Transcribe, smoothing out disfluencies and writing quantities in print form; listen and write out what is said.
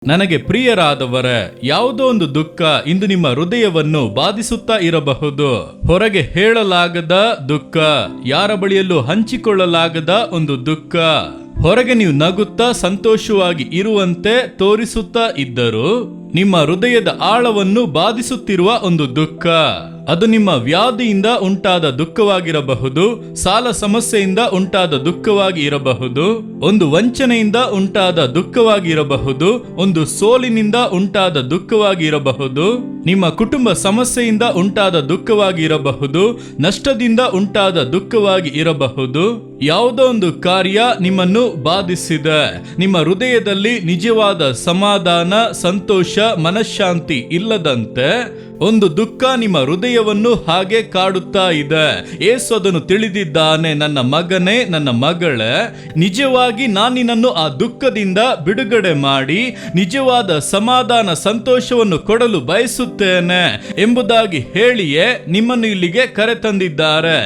ನನಗೆ ಪ್ರಿಯರಾದವರೇ, ಯಾವುದೋ ಒಂದು ದುಃಖ ಇಂದು ನಿಮ್ಮ ಹೃದಯವನ್ನು ಬಾಧಿಸುತ್ತಾ ಇರಬಹುದು. ಹೊರಗೆ ಹೇಳಲಾಗದ ದುಃಖ, ಯಾರ ಬಳಿಯಲ್ಲೂ ಹಂಚಿಕೊಳ್ಳಲಾಗದ ಒಂದು ದುಃಖ. ಹೊರಗೆ ನೀವು ನಗುತ್ತಾ ಸಂತೋಷವಾಗಿ ಇರುವಂತೆ ತೋರಿಸುತ್ತಾ ಇದ್ದರೂ ನಿಮ್ಮ ಹೃದಯದ ಆಳವನ್ನು ಬಾಧಿಸುತ್ತಿರುವ ಒಂದು ದುಃಖ. ಅದು ನಿಮ್ಮ ವ್ಯಾಧಿಯಿಂದ ಉಂಟಾದ ದುಃಖವಾಗಿರಬಹುದು, ಸಾಲ ಸಮಸ್ಯೆಯಿಂದ ಉಂಟಾದ ದುಃಖವಾಗಿ ಇರಬಹುದು, ಒಂದು ವಂಚನೆಯಿಂದ ಉಂಟಾದ ದುಃಖವಾಗಿ ಇರಬಹುದು, ಒಂದು ಸೋಲಿನಿಂದ ಉಂಟಾದ ದುಃಖವಾಗಿ ಇರಬಹುದು, ನಿಮ್ಮ ಕುಟುಂಬ ಸಮಸ್ಯೆಯಿಂದ ಉಂಟಾದ ದುಃಖವಾಗಿ ಇರಬಹುದು, ನಷ್ಟದಿಂದ ಉಂಟಾದ ದುಃಖವಾಗಿ ಇರಬಹುದು. ಯಾವುದೋ ಒಂದು ಕಾರ್ಯ ನಿಮ್ಮನ್ನು ಬಾಧಿಸಿದೆ, ನಿಮ್ಮ ಹೃದಯದಲ್ಲಿ ನಿಜವಾದ ಸಮಾಧಾನ, ಸಂತೋಷ, ಮನಃಶಾಂತಿ ಇಲ್ಲದಂತೆ ಒಂದು ದುಃಖ ನಿಮ್ಮ ಹೃದಯವನ್ನು ಹಾಗೆ ಕಾಡುತ್ತಾ ಇದೆ. ಯೇಸು ಅದನ್ನು ತಿಳಿದಿದ್ದಾನೆ. ನನ್ನ ಮಗನೇ, ನನ್ನ ಮಗಳೇ, ನಿಜವಾಗಿ ನಾನು ನಿನ್ನನ್ನು ಆ ದುಃಖದಿಂದ ಬಿಡುಗಡೆ ಮಾಡಿ ನಿಜವಾದ ಸಮಾಧಾನ, ಸಂತೋಷವನ್ನು ಕೊಡಲು ಬಯಸುತ್ತೇನೆ ಎಂಬುದಾಗಿ ಹೇಳಿಯೇ ನಿಮ್ಮನ್ನು ಇಲ್ಲಿಗೆ ಕರೆತಂದಿದ್ದಾರೆ.